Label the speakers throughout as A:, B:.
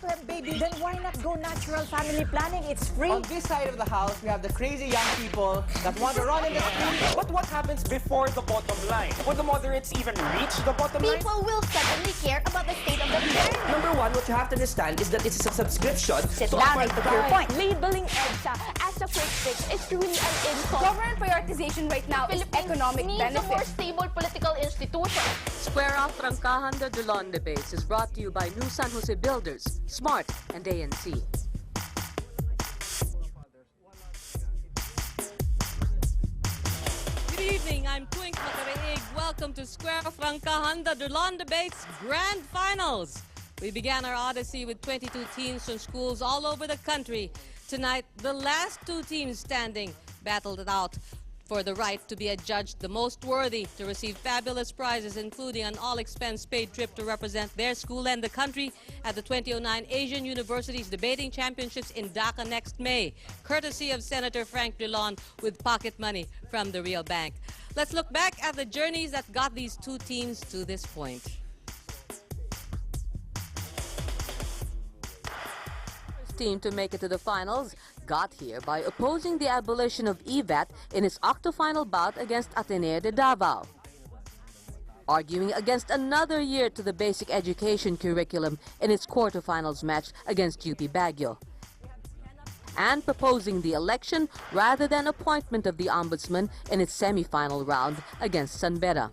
A: girlfriend, baby, then why not go natural family planning? It's free.
B: On this side of the house, we have the crazy young people that want to run in the street.
C: But what happens before the bottom line? Would the moderates even reach the bottom line?
D: People will suddenly care about the state of the environment.
E: Number one, what you have to understand is that it's a subscription.
D: Sit down and to your point.
F: Labeling EDSA as a quick fix is truly an insult.
D: Government prioritization right now is economic benefit.
F: Needs a more stable political institution.
G: Square Off Trancahan de Dulon Debates is brought to you by New San Jose Builders, Smart, and ANC. Good evening, I'm Twink Makareig. Welcome to Square Off Trancahan de Dulon Debates Grand Finals. We began our odyssey with 22 teams from schools all over the country. Tonight, the last two teams standing battled it out for the right to be adjudged the most worthy to receive fabulous prizes, including an all-expense-paid trip to represent their school and the country at the 2009 Asian Universities Debating Championships in Dhaka next May, courtesy of Senator Frank Drilon with pocket money from the Real Bank. Let's look back at the journeys that got these two teams to this point. First team to make it to the finals got here by opposing the abolition of EVAT in its octofinal bout against Ateneo de Davao, arguing against another year to the basic education curriculum in its quarterfinals match against UP Baguio, and proposing the election rather than appointment of the ombudsman in its semi-final round against Sanbera.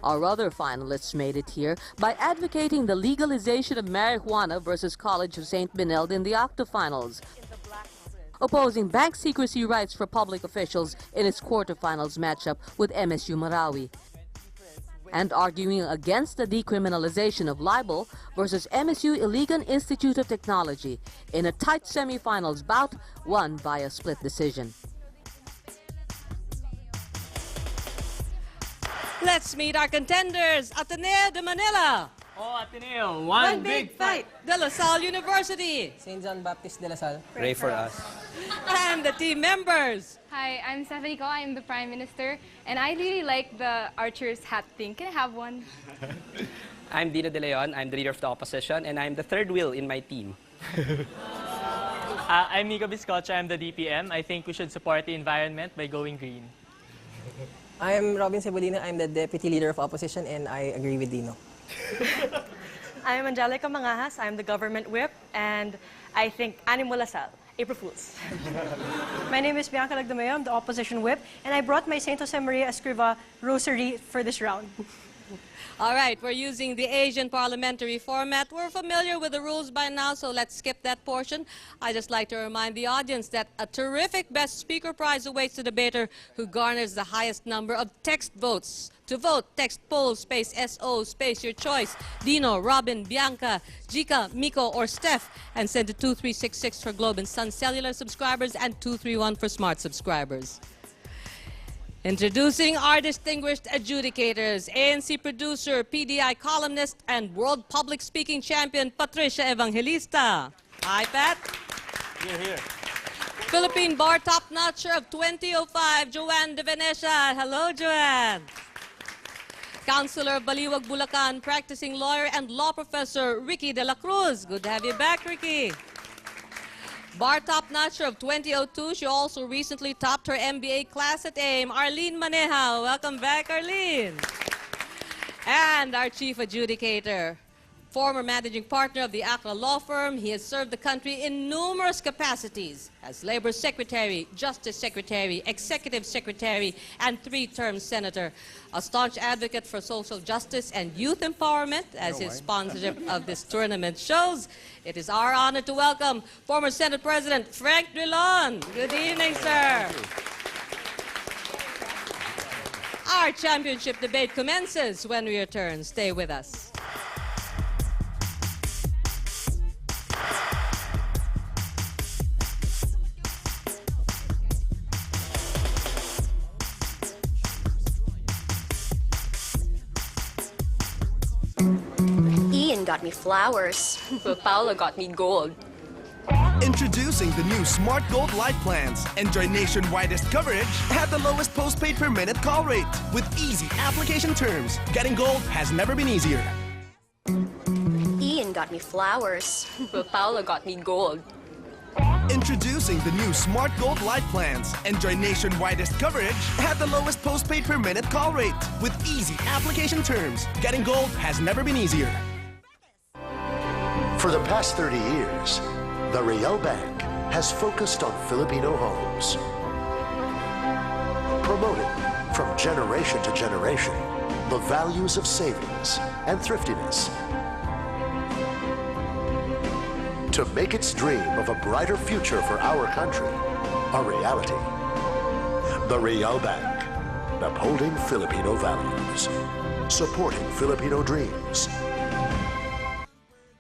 G: Our other finalists made it here by advocating the legalization of marijuana versus College of St. Benilde in the octofinals, opposing bank secrecy rights for public officials in its quarterfinals matchup with MSU Marawi, and arguing against the decriminalization of libel versus MSU Iligan Institute of Technology in a tight semifinals bout won by a split decision. Let's meet our contenders. Ateneo de Manila.
H: Oh, Ateneo, one big fight.
G: De La Salle University.
B: St. John Baptist de La Salle.
E: Pray for us.
G: And the team members.
F: Hi, I'm Stephanie Ko. I'm the Prime Minister, and I really like the archer's hat thing. Can I have one?
I: I'm Dino De Leon. I'm the leader of the opposition, and I'm the third wheel in my team.
H: I'm Nico Biscocha. I'm the DPM. I think we should support the environment by going green.
B: I'm Robin Cebulino. I'm the Deputy Leader of Opposition, and I agree with Dino.
J: I'm Angelica Mangajas. I'm the Government Whip, and I think Animo Lasal. April Fools.
K: My name is Bianca Lagdameo. I'm the Opposition Whip, and I brought my Saint Jose Maria Escriva rosary for this round.
G: All right, we're using the Asian parliamentary format. We're familiar with the rules by now, so let's skip that portion. I just like to remind the audience that a terrific Best Speaker Prize awaits the debater who garners the highest number of text votes. To vote, text poll space SO space your choice, Dino, Robin, Bianca, Jika, Miko, or Steph, and send to 2366 for Globe and Sun Cellular subscribers and 231 for Smart subscribers. Introducing our distinguished adjudicators, ANC producer, PDI columnist, and World Public Speaking Champion, Patricia Evangelista. Hi, Pat.
H: Here, here.
G: Philippine Bar Top-Notcher of 2005, Joanne De Venecia. Hello, Joanne. Counselor of Baliwag, Bulacan, practicing lawyer and law professor, Ricky De La Cruz. Good to have you back, Ricky. Bar Top-Notcher of 2002, she also recently topped her MBA class at AIM, Arlene Maneja. Welcome back, Arlene. And our chief adjudicator, former managing partner of the Accra law firm, he has served the country in numerous capacities as Labor Secretary, Justice Secretary, Executive Secretary, and three-term senator. A staunch advocate for social justice and youth empowerment, as his sponsorship of this tournament shows. It is our honor to welcome former Senate President Frank Drilon. Good evening, sir. Our championship debate commences when we return. Stay with us.
D: Ian got me flowers.
F: Well, Paula got me gold.
L: Introducing the new Smart Gold Life Plans. Enjoy nation-widest coverage at the lowest postpaid per minute call rate with easy application terms. Getting gold has never been easier.
D: got me flowers.
F: Paula got me gold.
L: Introducing the new Smart Gold Life plans. Enjoy nationwide coverage at the lowest postpaid per minute call rate with easy application terms. Getting gold has never been easier.
M: For the past 30 years, the Real Bank has focused on Filipino homes, promoting from generation to generation the values of savings and thriftiness to make its dream of a brighter future for our country a reality. The Real Bank, upholding Filipino values, supporting Filipino dreams.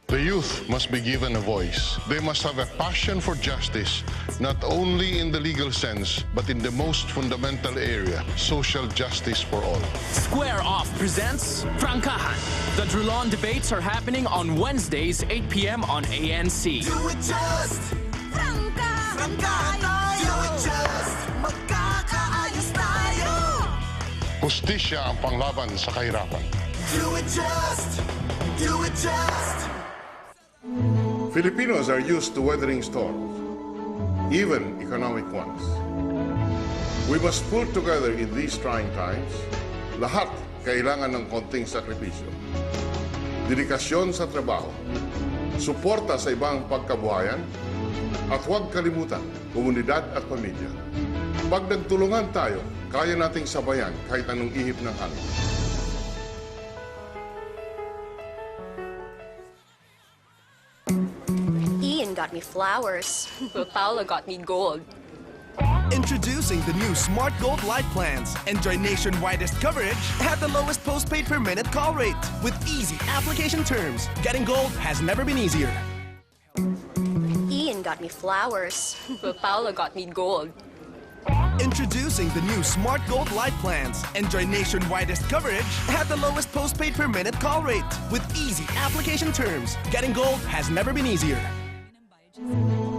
N: The youth must be given a voice. They must have a passion for justice, not only in the legal sense, but in the most fundamental area, social justice for all.
C: Square Off presents Francahan. The Drulon debates are happening on Wednesdays, 8 p.m. on ANC.
L: Do it just! Franca! Franca tayo! Do it just! Magkakaayos tayo!
N: Hustisya ang panglaban sa kahirapan.
L: Do it just! Do it just!
N: Filipinos are used to weathering storms, even economic ones. We must pull together in these trying times. Lahat kailangan ng konting sakripisyo. Dedikasyon sa trabaho, suporta sa ibang pagkabuhayan, at huwag kalimutan, komunidad at pamilya. Pag nagtulungan tayo, kaya nating sabayan kahit anong ihip ng hangin.
D: Got me flowers.
F: Paula got me gold.
L: Introducing the new Smart Gold Life plans. Enjoy nationwide coverage at the lowest postpaid per minute call rate with easy application terms. Getting gold has never been easier.
D: Ian got me flowers.
F: Paula got me gold.
L: Introducing the new Smart Gold Life plans. Enjoy nationwide coverage at the lowest postpaid per minute call rate with easy application terms. Getting gold has never been easier.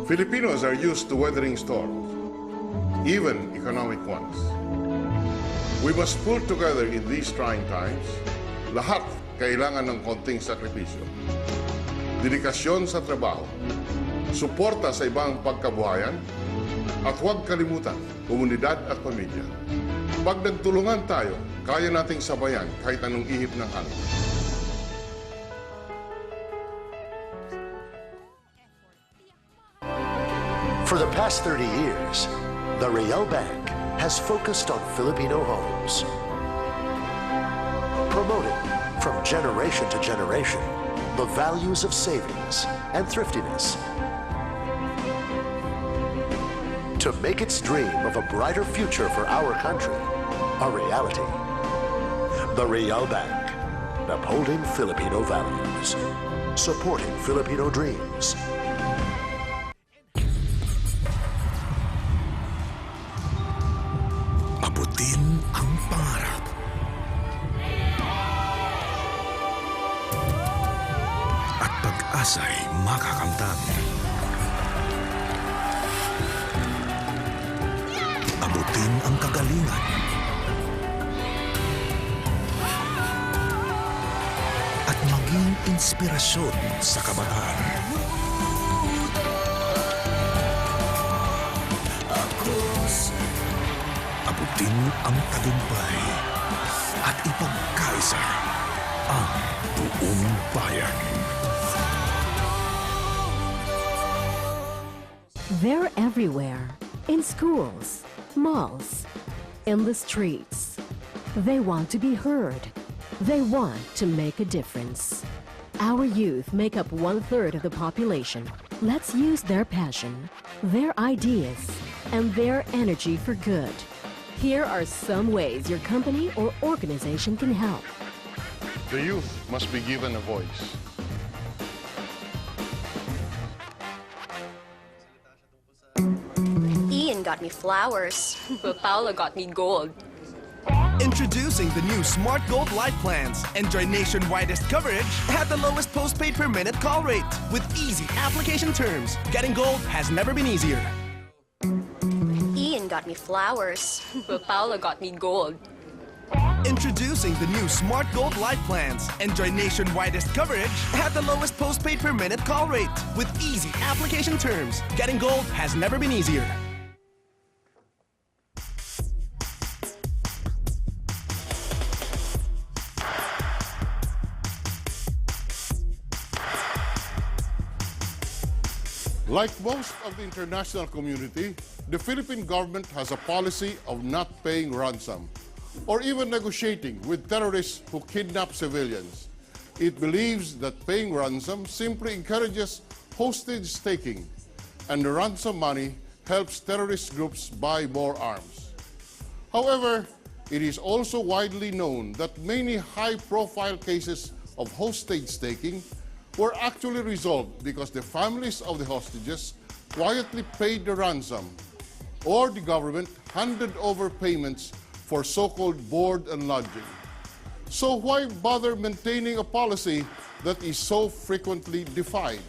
N: Filipinos are used to weathering storms, even economic ones. We must pull together in these trying times. Lahat kailangan ng konting sakripisyo. Dedikasyon sa trabaho, suporta sa ibang pagkabuhayan, at huwag kalimutan, komunidad at pamilya. Pag nagtulungan tayo, kaya nating sabayan kahit anong ihip ng hangin.
M: For the past 30 years, the Real Bank has focused on Filipino homes, promoting from generation to generation the values of savings and thriftiness to make its dream of a brighter future for our country a reality. The Real Bank, upholding Filipino values, supporting Filipino dreams.
L: Abutin ang pangarap. At pag-asa'y makakamtan. Abutin ang kagalingan. At maging inspirasyon sa kabataan. Abutin ang tagumpay at ipagkaisa ang buong bayan.
O: They're everywhere. In schools, malls, in the streets. They want to be heard. They want to make a difference. Our youth make up 1/3 of the population. Let's use their passion, their ideas, and their energy for good. Here are some ways your company or organization can help.
N: The youth must be given a voice.
D: Ian got me flowers.
F: Paula got me gold.
L: Introducing the new Smart Gold Life plans. Enjoy nationwide coverage at the lowest postpaid per minute call rate with easy application terms. Getting gold has never been easier.
D: Ian got me flowers.
F: Paula got me gold.
L: Introducing the new Smart Gold Life Plans. Enjoy nationwidest coverage at the lowest postpaid per minute call rate with easy application terms. Getting gold has never been easier.
N: Like most of the international community, the Philippine government has a policy of not paying ransom or even negotiating with terrorists who kidnap civilians. It believes that paying ransom simply encourages hostage-taking, and the ransom money helps terrorist groups buy more arms. However, it is also widely known that many high-profile cases of hostage-taking were actually resolved because the families of the hostages quietly paid the ransom, or the government handed over payments for so-called board and lodging. So why bother maintaining a policy that is so frequently defied?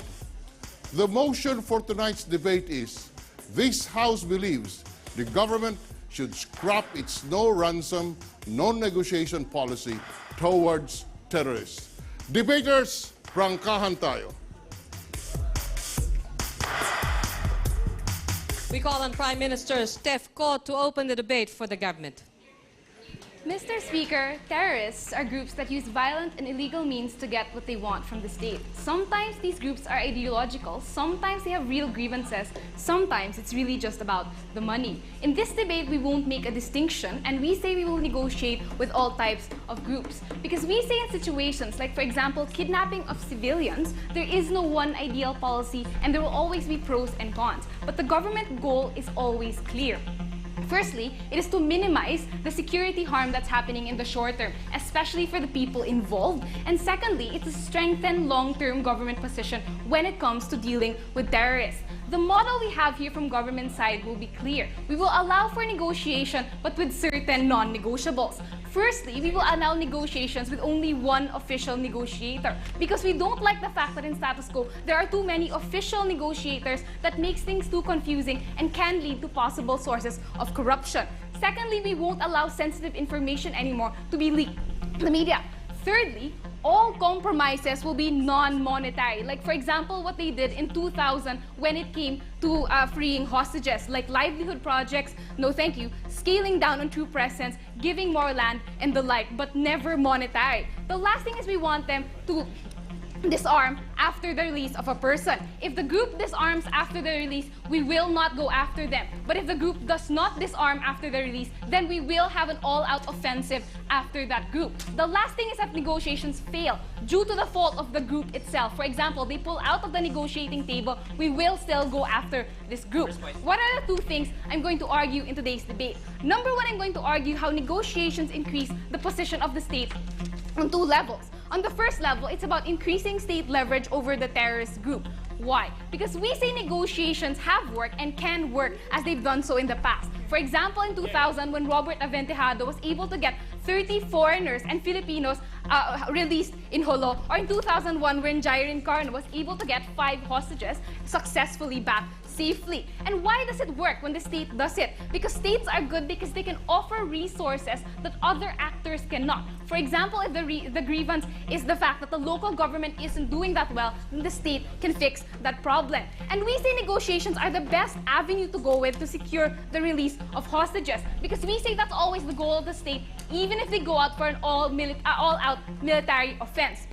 N: The motion for tonight's debate is, this House believes the government should scrap its no ransom, no negotiation policy towards terrorists. Debaters, prangkahan tayo.
G: We call on Prime Minister Steph Ko to open the debate for the government.
F: Mr. Speaker, terrorists are groups that use violent and illegal means to get what they want from the state. Sometimes these groups are ideological, sometimes they have real grievances, sometimes it's really just about the money. In this debate, we won't make a distinction, and we say we will negotiate with all types of groups. Because we say in situations like, for example, kidnapping of civilians, there is no one ideal policy and there will always be pros and cons. But the government goal is always clear. Firstly, it is to minimize the security harm that's happening in the short term, especially for the people involved. And secondly, it's to strengthen long-term government position when it comes to dealing with terrorists. The model we have here from government side will be clear. We will allow for negotiation, but with certain non-negotiables. Firstly, we will allow negotiations with only one official negotiator because we don't like the fact that in status quo, there are too many official negotiators that makes things too confusing and can lead to possible sources of corruption. Secondly, we won't allow sensitive information anymore to be leaked to the media. Thirdly, all compromises will be non-monetary. Like, for example, what they did in 2000 when it came to freeing hostages, like livelihood projects, no thank you, scaling down on true presence, giving more land, and the like, but never monetary. The last thing is we want them to disarm after the release of a person. If the group disarms after the release, we will not go after them. But if the group does not disarm after the release, then we will have an all-out offensive after that group. The last thing is that negotiations fail due to the fault of the group itself. For example, they pull out of the negotiating table, we will still go after this group. What are the two things I'm going to argue in today's debate? Number one, I'm going to argue how negotiations increase the position of the state on two levels. On the first level, it's about increasing state leverage over the terrorist group. Why? Because we say negotiations have worked and can work as they've done so in the past. For example, in 2000, when Robert Aventejado was able to get 30 foreigners and Filipinos released in Holo, or in 2001, when Jairin Carno was able to get 5 hostages successfully back safely. And why does it work when the state does it? Because states are good because they can offer resources that other actors cannot. For example, if the grievance is the fact that the local government isn't doing that well, then the state can fix that problem. And we say negotiations are the best avenue to go with to secure the release of hostages, because we say that's always the goal of the state, even if they go out for an all-out military offense.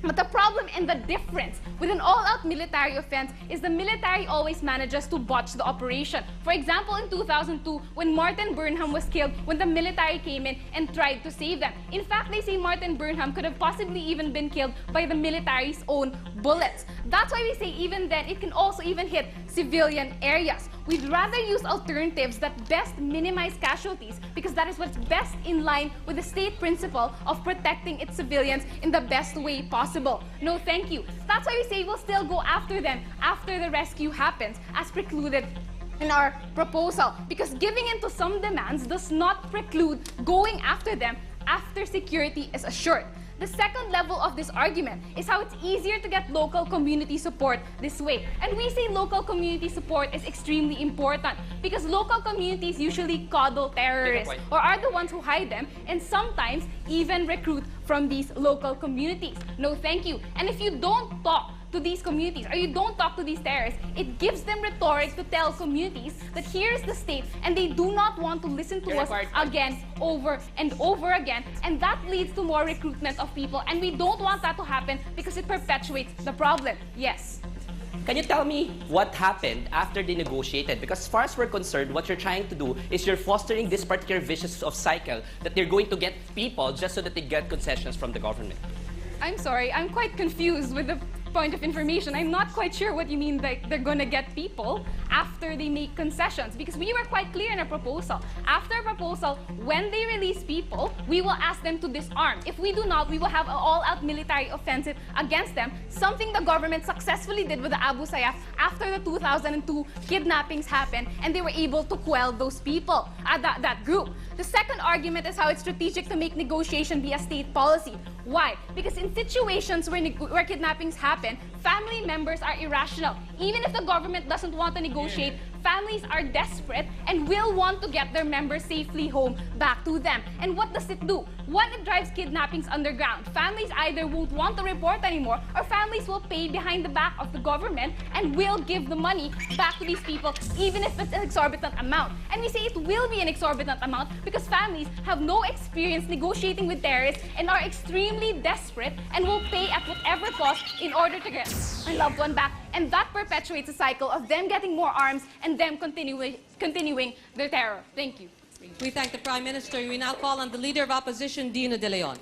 F: But the problem and the difference with an all-out military offense is the military always manages to botch the operation. For example, in 2002, when Martin Burnham was killed, when the military came in and tried to save them. In fact, they say Martin Burnham could have possibly even been killed by the military's own bullets. That's why we say even then, it can also even hit civilian areas. We'd rather use alternatives that best minimize casualties because that is what's best in line with the state principle of protecting its civilians in the best way possible. No, thank you. That's why we say we'll still go after them after the rescue happens, as precluded in our proposal, because giving in to some demands does not preclude going after them after security is assured. The second level of this argument is how it's easier to get local community support this way. And we say local community support is extremely important because local communities usually coddle terrorists or are the ones who hide them and sometimes even recruit from these local communities. No, thank you. And if you don't talk to these communities or you don't talk to these terrorists, it gives them rhetoric to tell communities that here's the state and they do not want to listen to us again, over and over again, and that leads to more recruitment of people, and we don't want that to happen because it perpetuates the problem. Yes.
E: Can you tell me what happened after they negotiated? Because as far as we're concerned, what you're trying to do is you're fostering this particular vicious cycle that they're going to get people just so that they get concessions from the government.
F: I'm sorry, I'm quite confused with the point of information. I'm not quite sure what you mean that they're gonna get people after they make concessions, because we were quite clear in our proposal. After our proposal, when they release people, we will ask them to disarm. If we do not, we will have an all-out military offensive against them, something the government successfully did with the Abu Sayyaf after the 2002 kidnappings happened, and they were able to quell those people, that group. The second argument is how it's strategic to make negotiation be a state policy. Why? Because in situations where kidnappings happen, family members are irrational. Even if the government doesn't want to negotiate, families are desperate and will want to get their members safely home back to them. And what does it do? One, it drives kidnappings underground. Families either won't want to report anymore, or families will pay behind the back of the government and will give the money back to these people, even if it's an exorbitant amount. And we say it will be an exorbitant amount because families have no experience negotiating with terrorists and are extremely desperate and will pay at whatever cost in order to get their loved one back. And that perpetuates a cycle of them getting more arms and them continuing their terror. Thank you.
G: We thank the Prime Minister. We now call on the Leader of Opposition, Dino de Leon.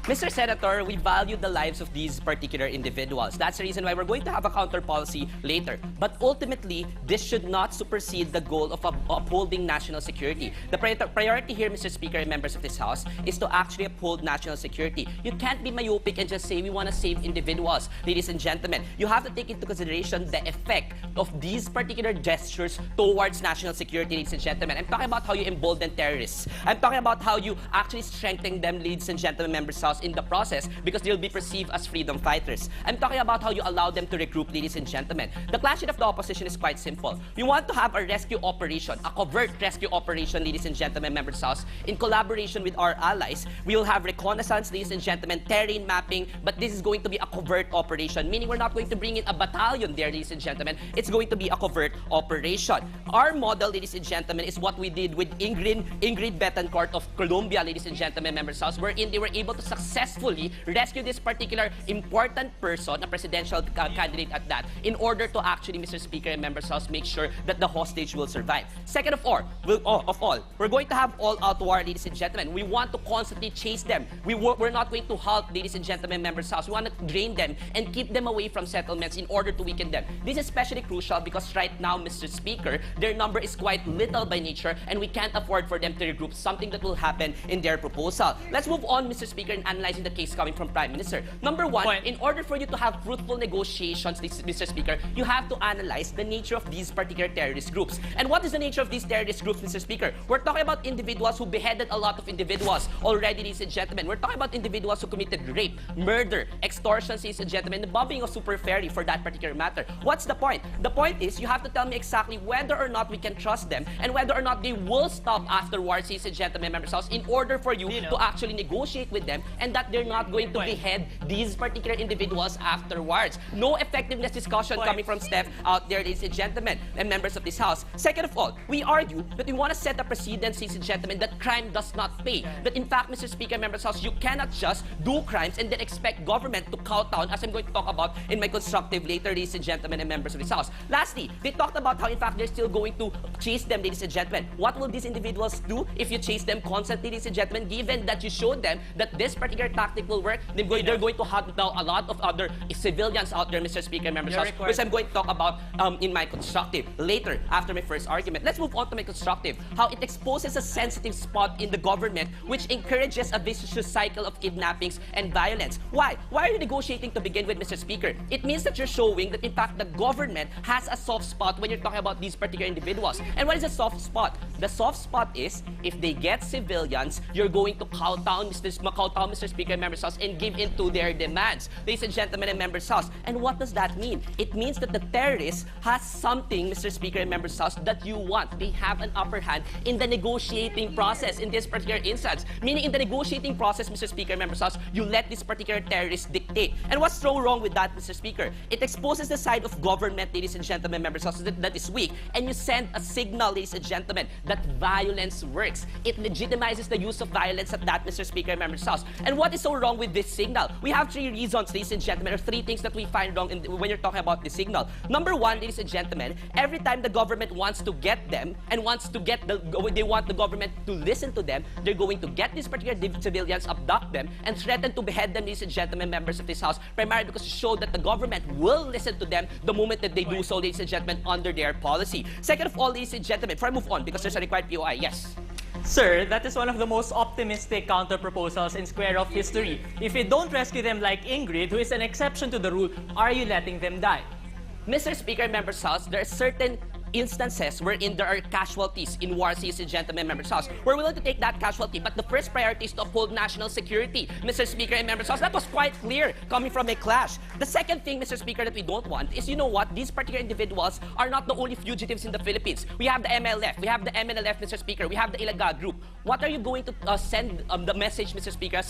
E: Mr. Senator, we value the lives of these particular individuals. That's the reason why we're going to have a counter policy later. But ultimately, this should not supersede the goal of upholding national security. The priority here, Mr. Speaker and members of this House, is to actually uphold national security. You can't be myopic and just say we want to save individuals. Ladies and gentlemen, you have to take into consideration the effect of these particular gestures towards national security, ladies and gentlemen. I'm talking about how you embolden terrorists. I'm talking about how you actually strengthen them, ladies and gentlemen, members of the House, in the process because they'll be perceived as freedom fighters. I'm talking about how you allow them to regroup, ladies and gentlemen. The clash of the opposition is quite simple. We want to have a rescue operation, a covert rescue operation, ladies and gentlemen, members of the House, in collaboration with our allies. We will have reconnaissance, ladies and gentlemen, terrain mapping, but this is going to be a covert operation, meaning we're not going to bring in a battalion there, ladies and gentlemen. It's going to be a covert operation. Our model, ladies and gentlemen, is what we did with Ingrid Betancourt of Colombia, ladies and gentlemen, members of the House, wherein they were able to successfully rescue this particular important person, a presidential candidate at that, in order to actually, Mr. Speaker and members of the House, make sure that the hostage will survive. Second of all, we're going to have all-out war, ladies and gentlemen. We want to constantly chase them. We're not going to halt, ladies and gentlemen, members of the House. We want to drain them and keep them away from settlements in order to weaken them. This is especially crucial because right now, Mr. Speaker, their number is quite little by nature and we can't afford for them to regroup, something that will happen in their proposal. Let's move on, Mr. Speaker, and analyzing the case coming from Prime Minister. Number one, in order for you to have fruitful negotiations, Mr. Speaker, you have to analyze the nature of these particular terrorist groups. And what is the nature of these terrorist groups, Mr. Speaker? We're talking about individuals who beheaded a lot of individuals already, ladies and gentlemen. We're talking about individuals who committed rape, murder, extortion, ladies and gentlemen, the bombing of Super Ferry for that particular matter. What's the point? The point is you have to tell me exactly whether or not we can trust them and whether or not they will stop afterwards, ladies and gentlemen, members of the House, in order for you to actually negotiate with them and that they're not going to behead these particular individuals afterwards. No effectiveness discussion coming from Steph out there, ladies and gentlemen, and members of this House. Second of all, we argue that we want to set a precedent, ladies and gentlemen, that crime does not pay. That in fact, Mr. Speaker, members of the House, you cannot just do crimes and then expect government to kowtow, as I'm going to talk about in my constructive later, ladies and gentlemen, and members of this House. Lastly, they talked about how in fact they're still going to chase them, ladies and gentlemen. What will these individuals do if you chase them constantly, ladies and gentlemen, given that you showed them that this particular particular tactic will work, they're going to hunt down a lot of other civilians out there, Mr. Speaker, members, which I'm going to talk about in my constructive later after my first argument. Let's move on to my constructive. How it exposes a sensitive spot in the government which encourages a vicious cycle of kidnappings and violence. Why? Why are you negotiating to begin with, Mr. Speaker? It means that you're showing that in fact the government has a soft spot when you're talking about these particular individuals. And what is a soft spot? The soft spot is if they get civilians, you're going to kowtow, Mr. Speaker, and members' house, and give in to their demands. Ladies and gentlemen, and members' house. And what does that mean? It means that the terrorist has something, Mr. Speaker, and members' house, that you want. They have an upper hand in the negotiating process in this particular instance. Meaning in the negotiating process, Mr. Speaker, and members' house, you let this particular terrorist dictate. And what's so wrong with that, Mr. Speaker? It exposes the side of government, ladies and gentlemen, members' house, that is weak. And you send a signal, ladies and gentlemen, that violence works. It legitimizes the use of violence at that, Mr. Speaker, and members' house. And what is so wrong with this signal? We have three reasons, ladies and gentlemen, or three things that we find wrong when you're talking about this signal. Number one, ladies and gentlemen, every time the government wants to get them and wants to get they want the government to listen to them, they're going to get these particular civilians, abduct them, and threaten to behead them, ladies and gentlemen, members of this house, primarily because to show that the government will listen to them the moment that they do so, ladies and gentlemen, under their policy. Second of all, ladies and gentlemen, before I move on, because there's a required POI, yes.
H: Sir, that is one of the most optimistic counter-proposals in Square of history. If you don't rescue them like Ingrid, who is an exception to the rule, are you letting them die?
E: Mr. Speaker, members' house, there are certain instances wherein there are casualties in war, ladies and gentlemen, members' house. We're willing to take that casualty, but the first priority is to uphold national security, Mr. Speaker and members' house. That was quite clear coming from a clash. The second thing, Mr. Speaker, that we don't want is, you know what, these particular individuals are not the only fugitives in the Philippines. We have the MLF, we have the MNLF, Mr. Speaker, we have the Ilaga group. What are you going to send the message, Mr. Speaker?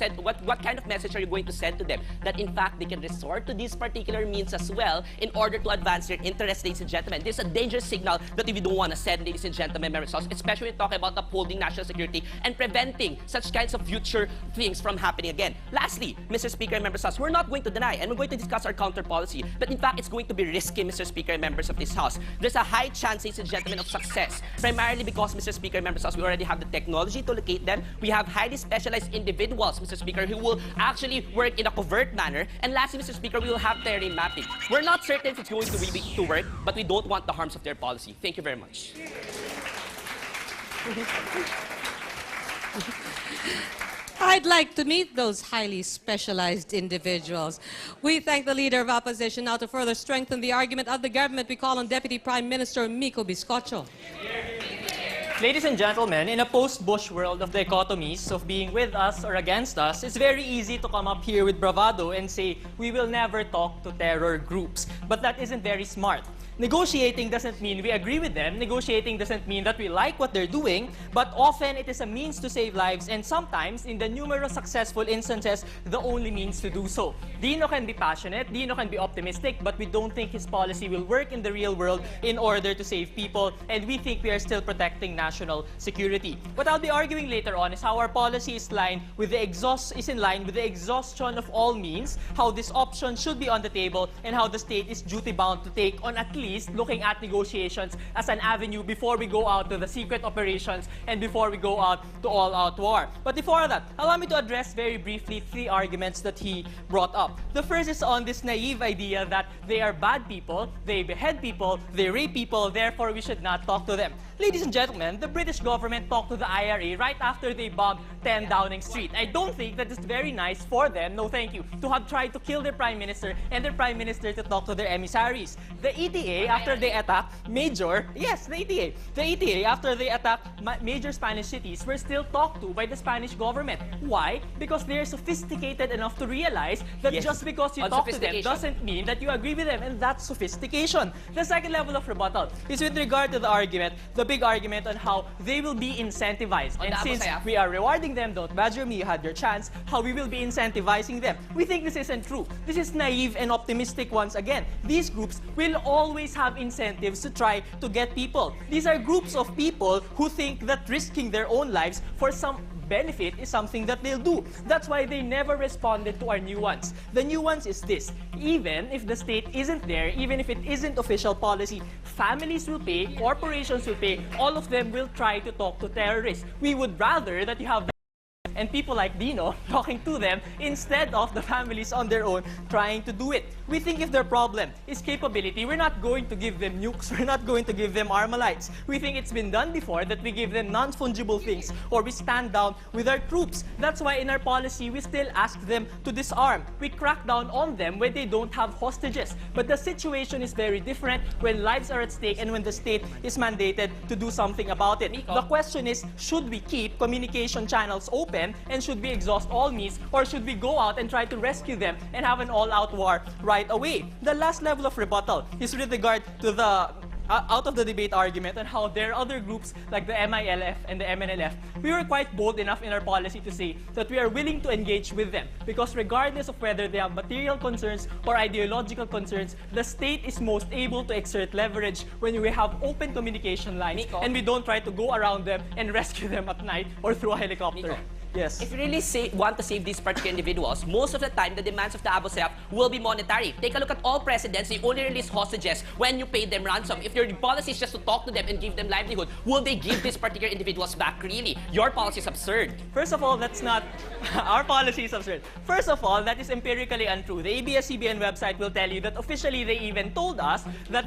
E: What kind of message are you going to send to them? That in fact they can resort to these particular means as well in order to advance their interests, ladies and gentlemen. This is a dangerous signal that we don't want to send, ladies and gentlemen, members of the House, especially talking about upholding national security and preventing such kinds of future things from happening again. Lastly, Mr. Speaker and members of the House, we're not going to deny, and we're going to discuss our counter policy, but in fact, it's going to be risky, Mr. Speaker and members of this House. There's a high chance, ladies and gentlemen, of success, primarily because, Mr. Speaker and members of the House, we already have the technology to locate them. We have highly specialized individuals, Mr. Speaker, who will actually work in a covert manner. And lastly, Mr. Speaker, we will have terrain mapping. We're not certain if it's going to work, but we don't want the harms of their policy. Thank you very much.
G: I'd like to meet those highly specialized individuals. We thank the Leader of Opposition. Now to further strengthen the argument of the government, we call on Deputy Prime Minister Miko Biscocho.
H: Ladies and gentlemen, in a post-Bush world of dichotomies of being with us or against us, it's very easy to come up here with bravado and say, we will never talk to terror groups. But that isn't very smart. Negotiating doesn't mean we agree with them. Negotiating doesn't mean that we like what they're doing, but often it is a means to save lives, and sometimes, in the numerous successful instances, the only means to do so. Dino can be passionate, Dino can be optimistic, but we don't think his policy will work in the real world in order to save people, and we think we are still protecting national security. What I'll be arguing later on is how our policy is in line with the exhaustion of all means, how this option should be on the table, and how the state is duty-bound to take on at least looking at negotiations as an avenue before we go out to the secret operations and before we go out to all-out war. But before that, allow me to address very briefly three arguments that he brought up. The first is on this naive idea that they are bad people, they behead people, they rape people, therefore we should not talk to them. Ladies and gentlemen, the British government talked to the IRA right after they bombed 10 Downing Street. I don't think that it's very nice for them, no thank you, to have tried to kill their Prime Minister and their Prime Minister to talk to their emissaries. The ETA, after they attacked major Spanish cities, were still talked to by the Spanish government. Why? Because they're sophisticated enough to realize that just because you talk to them doesn't mean that you agree with them, and that's sophistication. The second level of rebuttal is with regard to the argument, the big argument on how they will be incentivized. And since we are rewarding them, don't badger me, you had your chance, how we will be incentivizing them. We think this isn't true. This is naive and optimistic once again. These groups will always have incentives to try to get people. These are groups of people who think that risking their own lives for some benefit is something that they'll do. That's why they never responded to our nuance. The nuance is this: even if the state isn't there, even if it isn't official policy, families will pay, corporations will pay, all of them will try to talk to terrorists. We would rather that you have and people like Dino talking to them instead of the families on their own trying to do it. We think if their problem is capability, we're not going to give them nukes, we're not going to give them Armalites. We think it's been done before that we give them non-fungible things or we stand down with our troops. That's why in our policy, we still ask them to disarm. We crack down on them when they don't have hostages. But the situation is very different when lives are at stake and when the state is mandated to do something about it. The question is, should we keep communication channels open and should we exhaust all means, or should we go out and try to rescue them and have an all-out war right away? The last level of rebuttal is with regard to the out of the debate argument on how there are other groups like the MILF and the MNLF. We were quite bold enough in our policy to say that we are willing to engage with them because regardless of whether they have material concerns or ideological concerns, the state is most able to exert leverage when we have open communication lines and we don't try to go around them and rescue them at night or through a helicopter. Yes.
E: If you really want to save these particular individuals, most of the time, the demands of the Abu Sayyaf will be monetary. Take a look at all presidents. They only release hostages when you pay them ransom. If your policy is just to talk to them and give them livelihood, will they give these particular individuals back really? Your policy is absurd.
H: First of all, that's not... Our policy is absurd. First of all, that is empirically untrue. The ABS-CBN website will tell you that officially they even told us that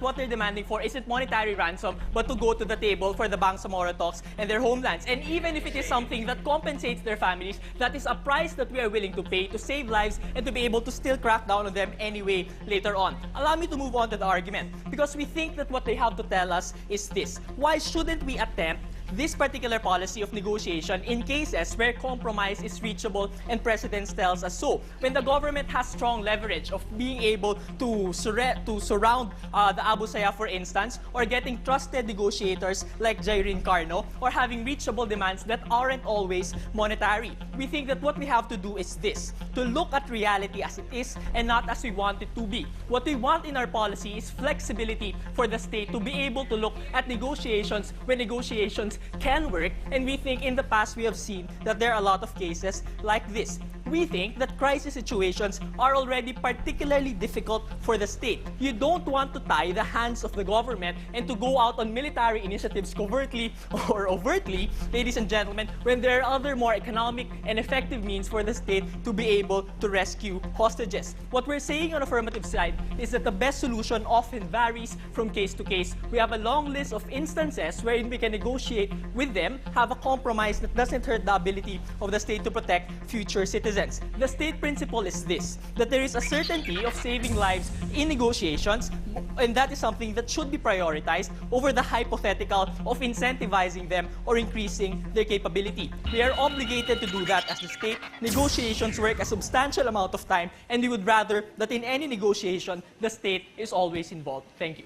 H: what they're demanding for isn't monetary ransom, but to go to the table for the Bangsamoro talks and their homelands. And even if it is something that compensates their families, that is a price that we are willing to pay to save lives and to be able to still crack down on them anyway later on. Allow me to move on to the argument, because we think that what they have to tell us is this. Why shouldn't we attempt this particular policy of negotiation in cases where compromise is reachable and precedent tells us so? When the government has strong leverage of being able to surround the Abu Sayyaf, for instance, or getting trusted negotiators like Jairin Carno, or having reachable demands that aren't always monetary. We think that what we have to do is this, to look at reality as it is and not as we want it to be. What we want in our policy is flexibility for the state to be able to look at negotiations when negotiations can work, and we think in the past we have seen that there are a lot of cases like this. We think that crisis situations are already particularly difficult for the state. You don't want to tie the hands of the government and to go out on military initiatives covertly or overtly, ladies and gentlemen, when there are other more economic and effective means for the state to be able to rescue hostages. What we're saying on affirmative side is that the best solution often varies from case to case. We have a long list of instances wherein we can negotiate with them, have a compromise that doesn't hurt the ability of the state to protect future citizens. The state principle is this, that there is a certainty of saving lives in negotiations, and that is something that should be prioritized over the hypothetical of incentivizing them or increasing their capability. We are obligated to do that as the state. Negotiations work a substantial amount of time, and we would rather that in any negotiation, the state is always involved. Thank you.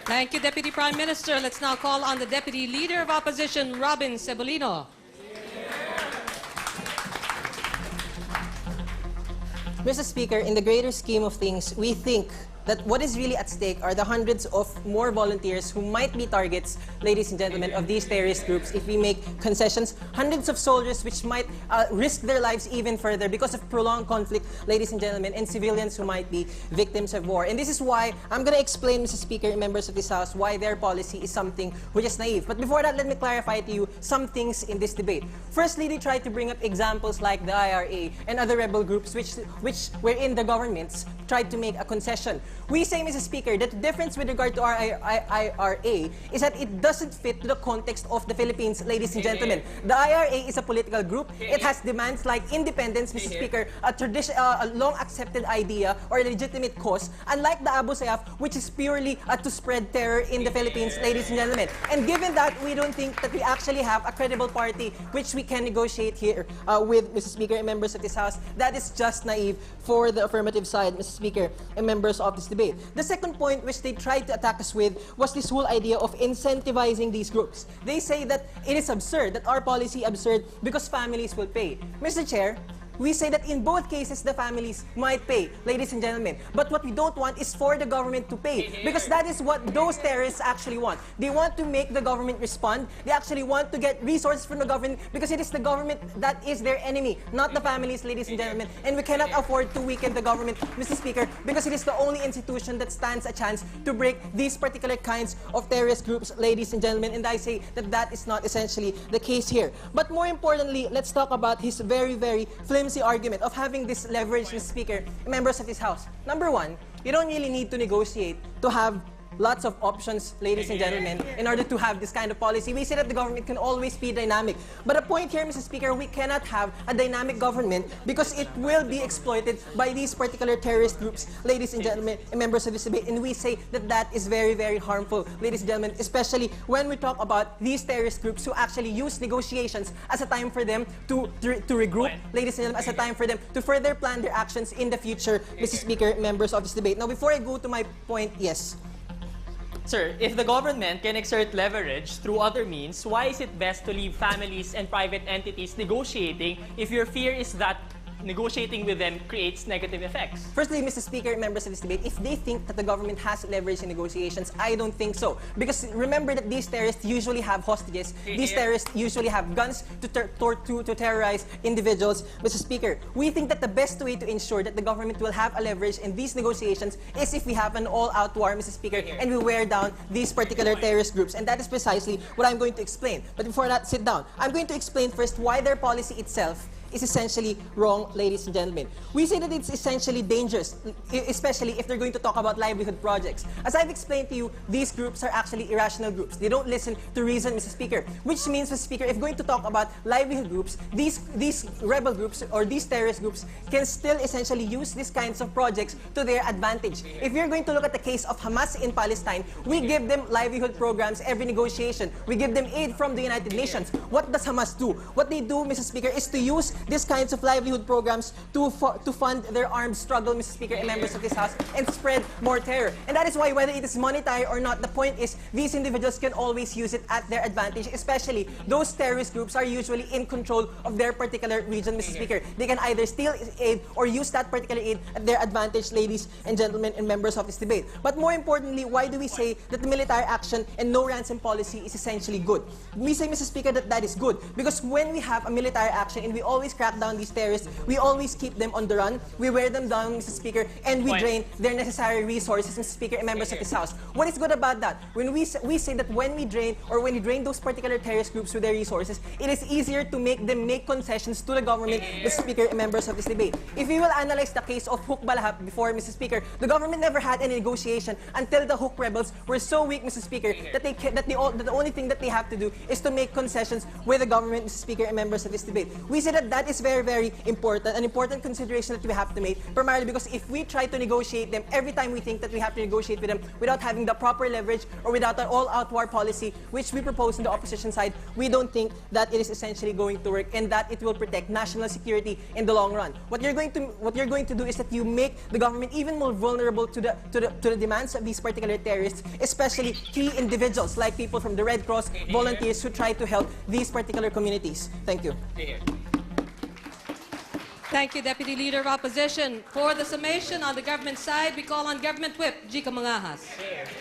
G: Thank you, Deputy Prime Minister. Let's now call on the Deputy Leader of Opposition, Robin Cebolino.
B: Mr. Speaker, in the greater scheme of things, we think that what is really at stake are the hundreds of more volunteers who might be targets, ladies and gentlemen, of these terrorist groups if we make concessions. Hundreds of soldiers which might risk their lives even further because of prolonged conflict, ladies and gentlemen, and civilians who might be victims of war. And this is why I'm going to explain, Mr. Speaker and members of this House, why their policy is something which is naive. But before that, let me clarify to you some things in this debate. Firstly, they try to bring up examples like the IRA and other rebel groups wherein the governments tried to make a concession. We say, Mr. Speaker, that the difference with regard to our IRA is that it doesn't fit to the context of the Philippines, ladies and gentlemen. The IRA is a political group. It has demands like independence, Mr. Speaker, a long-accepted idea or a legitimate cause, unlike the Abu Sayyaf, which is purely to spread terror in the Philippines, ladies and gentlemen. And given that, we don't think that we actually have a credible party which we can negotiate here with, Mr. Speaker and members of this House. That is just naive for the affirmative side, Mr. Speaker and members of this debate. The second point which they tried to attack us with was this whole idea of incentivizing these groups. They say that it is absurd, that our policy is absurd because families will pay. Mr. Chair, We say that in both cases, the families might pay, ladies and gentlemen. But what we don't want is for the government to pay, because that is what those terrorists actually want. They want to make the government respond. They actually want to get resources from the government, because it is the government that is their enemy, not the families, ladies and gentlemen. And we cannot afford to weaken the government, Mr. Speaker, because it is the only institution that stands a chance to break these particular kinds of terrorist groups, ladies and gentlemen. And I say that that is not essentially the case here. But more importantly, let's talk about his very, very flimsy argument of having this leverage, Mr. Speaker, members of this House. Number one, you don't really need to negotiate to have lots of options, ladies and gentlemen, in order to have this kind of policy. We say that the government can always be dynamic. But the point here, Mr. Speaker, we cannot have a dynamic government because it will be exploited by these particular terrorist groups, ladies and gentlemen, and members of this debate. And we say that that is very, very harmful, ladies and gentlemen, especially when we talk about these terrorist groups who actually use negotiations as a time for them to regroup, ladies and gentlemen, as a time for them to further plan their actions in the future, Mr. Speaker, members of this debate. Now, before I go to my point, yes.
H: Sir, if the government can exert leverage through other means, why is it best to leave families and private entities negotiating if your fear is that negotiating with them creates negative effects?
B: Firstly, Mr. Speaker, members of this debate, if they think that the government has leverage in negotiations, I don't think so. Because remember that these terrorists usually have hostages. These terrorists usually have guns to terrorize individuals. Mr. Speaker, we think that the best way to ensure that the government will have a leverage in these negotiations is if we have an all-out war, Mr. Speaker, and we wear down these particular terrorist groups. And that is precisely what I'm going to explain. But before that, sit down. I'm going to explain first why their policy itself is essentially wrong, ladies and gentlemen. We say that it's essentially dangerous, especially if they're going to talk about livelihood projects. As I've explained to you, these groups are actually irrational groups. They don't listen to reason, Mr. Speaker, which means, Mr. Speaker, if going to talk about livelihood groups, these rebel groups or these terrorist groups can still essentially use these kinds of projects to their advantage. If you're going to look at the case of Hamas in Palestine, we give them livelihood programs every negotiation. We give them aid from the United Nations. What does Hamas do? What they do, Mr. Speaker, is to use these kinds of livelihood programs to fund their armed struggle, Mr. Speaker, and members of this House, and spread more terror. And that is why, whether it is monetary or not, the point is these individuals can always use it at their advantage, especially those terrorist groups are usually in control of their particular region, Mr. Speaker. They can either steal aid or use that particular aid at their advantage, ladies and gentlemen, and members of this debate. But more importantly, why do we say that the military action and no ransom policy is essentially good? We say, Mr. Speaker, that that is good because when we have a military action and we always crack down these terrorists, we always keep them on the run, we wear them down, Mr. Speaker, and we drain their necessary resources, Mr. Speaker, and members of this House. What is good about that? When we say that when we drain those particular terrorist groups with their resources, it is easier to make them make concessions to the government, Mr. Speaker, and members of this debate. If we will analyze the case of Hook Balahap before, Mr. Speaker, the government never had any negotiation until the Hook rebels were so weak, Mr. Speaker, that the only thing that they have to do is to make concessions with the government, Mr. Speaker, and members of this debate. We say that that is very, very important, an important consideration that we have to make, primarily because if we try to negotiate them every time we think that we have to negotiate with them without having the proper leverage or without an all-out war policy, which we propose on the opposition side, we don't think that it is essentially going to work and that it will protect national security in the long run. What you're going to do is that you make the government even more vulnerable to the demands of these particular terrorists, especially key individuals like people from the Red Cross, volunteers who try to help these particular communities. Thank you.
G: Thank you, Deputy Leader of Opposition. For the summation on the government side, we call on Government Whip, Jika Mangahas.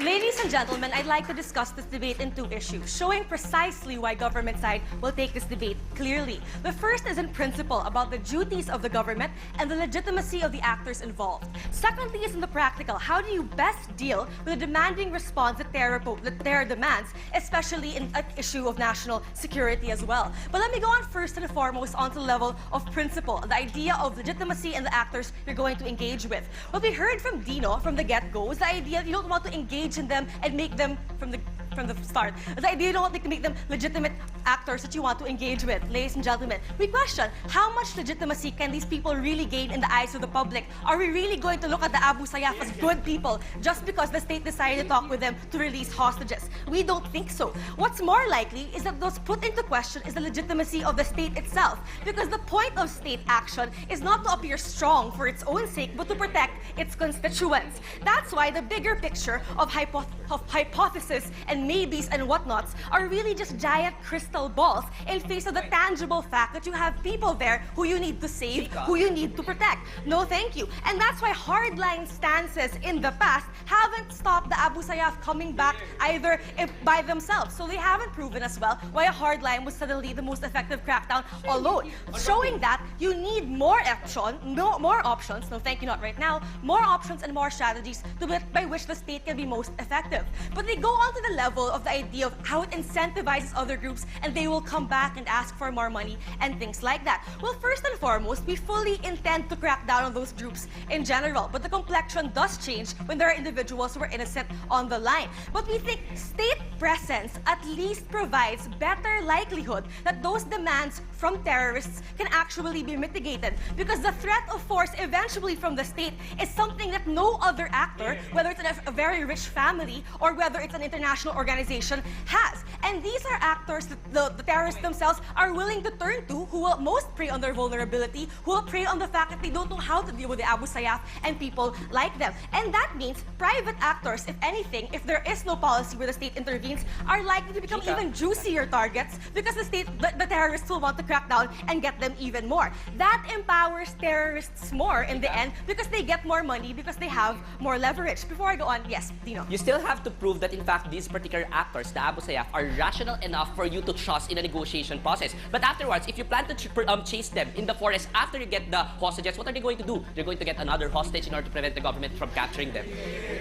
J: Ladies and gentlemen, I'd like to discuss this debate in two issues, showing precisely why government side will take this debate clearly. The first is in principle about the duties of the government and the legitimacy of the actors involved. Secondly is in the practical, how do you best deal with the demanding response that terror demands, especially in an issue of national security as well. But let me go on first and foremost onto the level of principle, the idea of legitimacy and the actors you're going to engage with. What we heard from Dino from the get-go was the idea that you don't want to engage in them and make them from the start. The idea you don't want to make them legitimate actors that you want to engage with. Ladies and gentlemen, we question how much legitimacy can these people really gain in the eyes of the public? Are we really going to look at the Abu Sayyaf as good people just because the state decided to talk with them to release hostages? We don't think so. What's more likely is that what's put into question is the legitimacy of the state itself, because the point of state action is not to appear strong for its own sake, but to protect its constituents. That's why the bigger picture of hypothesis and maybes and whatnots are really just giant crystal balls in face of the tangible fact that you have people there who you need to save, who you need to protect. No, thank you. And that's why hardline stances in the past haven't stopped the Abu Sayyaf coming back either by themselves. So they haven't proven as well why a hardline was suddenly the most effective crackdown alone. Showing that you need more options, no thank you, not right now, more options and more strategies by which the state can be most effective. But they go on to the level of the idea of how it incentivizes other groups and they will come back and ask for more money and things like that. Well, first and foremost, we fully intend to crack down on those groups in general, but the complexion does change when there are individuals who are innocent on the line. But we think state presence at least provides better likelihood that those demands from terrorists can actually be mitigated, because the threat of force eventually from the state is something that no other actor, whether it's a very rich family or whether it's an international organization, has. And these are actors that the terrorists themselves are willing to turn to, who will most prey on their vulnerability, who will prey on the fact that they don't know how to deal with the Abu Sayyaf and people like them. And that means private actors, if anything, if there is no policy where the state intervenes, are likely to become even juicier targets, because the terrorists will want to crack down and get them even more. That empowers terrorists more in the end, because they get more money, because they have more leverage. Before I go on, yes, Dino.
E: You still have to prove that in fact these particular actors, the Abu Sayyaf, are rational enough for you to trust in a negotiation process. But afterwards, if you plan to chase them in the forest after you get the hostages, what are they going to do? They're going to get another hostage in order to prevent the government from capturing them.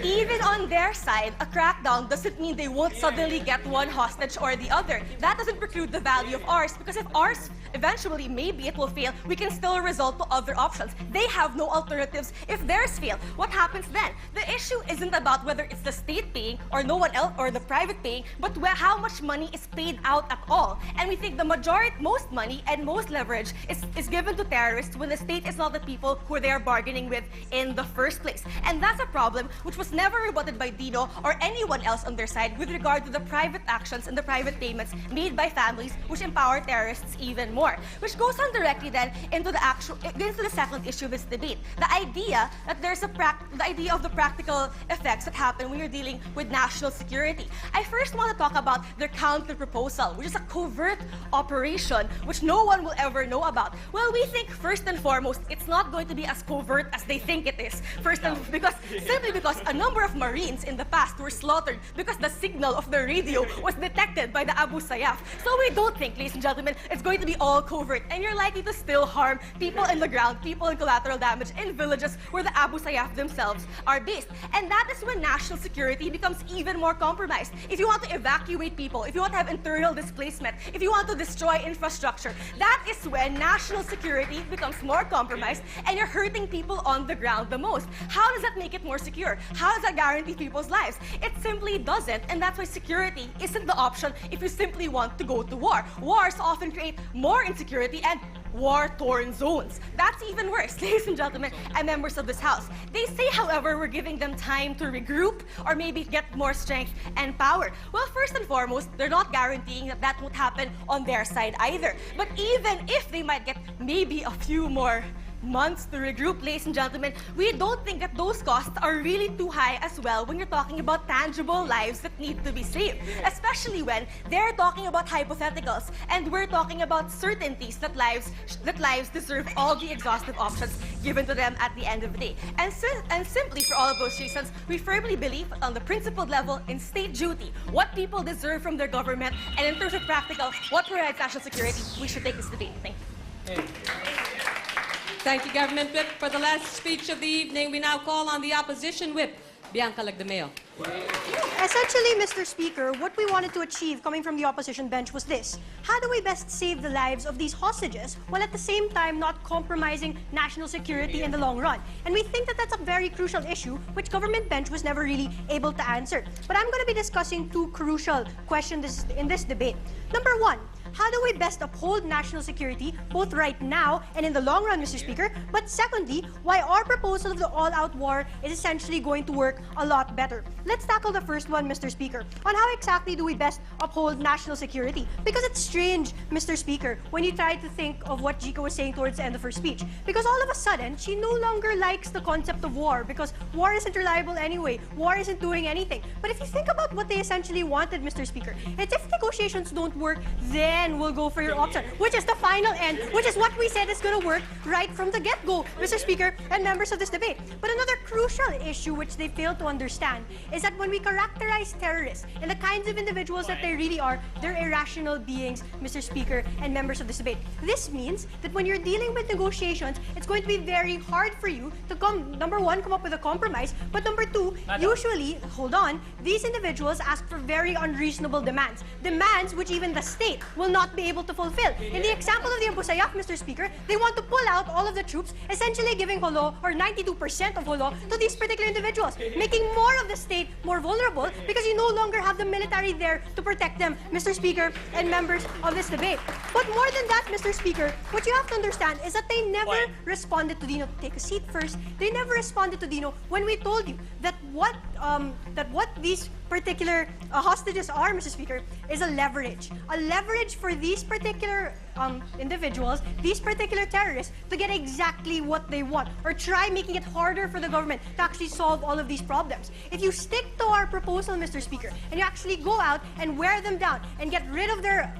J: Even on their side, a crackdown doesn't mean they won't suddenly get one hostage or the other. That doesn't preclude the value of ours, because if ours eventually, maybe it will fail, we can still resort to other options. They have no alternatives if theirs fail. What happens then? The issue isn't about whether it's the state paying or no one else or the private paying, but how much money is paid out at all. And we think the most money and most leverage is given to terrorists when the state is not the people who they are bargaining with in the first place. And that's a problem which was never rebutted by Dino or anyone else on their side with regard to the private actions and the private payments made by families which empower terrorists even more. Which goes on directly then into the second issue of this debate. The idea that there's the idea of the practical effects that happen when you're dealing with national security. I first want to talk about their counter-proposal, which is a covert operation which no one will ever know about. Well, we think first and foremost, it's not going to be as covert as they think it is. Simply because a number of Marines in the past were slaughtered because the signal of the radio was detected by the Abu Sayyaf. So we don't think, ladies and gentlemen, it's going to be all covert, and you're likely to still harm people in the ground, people in collateral damage in villages where the Abu Sayyaf themselves are based. And that is when national security becomes even more compromised. If you want to evacuate people, if you want to have internal displacement, if you want to destroy infrastructure, that is when national security becomes more compromised and you're hurting people on the ground the most. How does that make it more secure? How does that guarantee people's lives? It simply doesn't, and that's why security isn't the option if you simply want to go to war. Wars often create more insecurity and war-torn zones. That's even worse, ladies and gentlemen, and members of this House. They say, however, we're giving them time to regroup or maybe get more strength and power. Well, first and foremost, they're not guaranteeing that that won't happen on their side either. But even if they might get maybe a few more months to regroup, ladies and gentlemen, we don't think that those costs are really too high as well when you're talking about tangible lives that need to be saved, especially when they're talking about hypotheticals and we're talking about certainties that lives deserve all the exhaustive options given to them at the end of the day. And simply for all of those reasons, we firmly believe on the principled level in state duty, what people deserve from their government, and in terms of practical, what provides national security, we should take this debate. Thank you.
G: Thank you, Government Whip. For the last speech of the evening, we now call on the Opposition Whip, Bianca Lagdameo.
K: Essentially, Mr. Speaker, what we wanted to achieve coming from the opposition bench was this. How do we best save the lives of these hostages while at the same time not compromising national security in the long run? And we think that that's a very crucial issue which government bench was never really able to answer. But I'm going to be discussing two crucial questions in this debate. Number one, how do we best uphold national security, both right now and in the long run, Mr. Speaker? But secondly, why our proposal of the all-out war is essentially going to work a lot better. Let's tackle the first one, Mr. Speaker, on how exactly do we best uphold national security? Because it's strange, Mr. Speaker, when you try to think of what Jica was saying towards the end of her speech. Because all of a sudden, she no longer likes the concept of war, because war isn't reliable anyway. War isn't doing anything. But if you think about what they essentially wanted, Mr. Speaker, it's if negotiations don't work, then we'll go for your option, which is the final end, which is what we said is going to work right from the get-go, Mr. Speaker, and members of this debate. But another crucial issue which they fail to understand is that when we characterize terrorists and the kinds of individuals that they really are, they're irrational beings, Mr. Speaker, and members of this debate. This means that when you're dealing with negotiations, it's going to be very hard for you to number one, come up with a compromise, but number two, usually, hold on, these individuals ask for very unreasonable demands. Demands which even the state will not be able to fulfill. In the example of the Abu Sayyaf, Mr. Speaker, they want to pull out all of the troops, essentially giving Holo, or 92% of Holo, to these particular individuals, making more of the state more vulnerable because you no longer have the military there to protect them, Mr. Speaker, and members of this debate. But more than that, Mr. Speaker, what you have to understand is that they never responded to Dino. Take a seat first. They never responded to Dino when we told you that what these particular hostages are, Mr. Speaker, is a leverage. A leverage for these particular individuals, these particular terrorists, to get exactly what they want, or try making it harder for the government to actually solve all of these problems. If you stick to our proposal, Mr. Speaker, and you actually go out and wear them down and get rid of their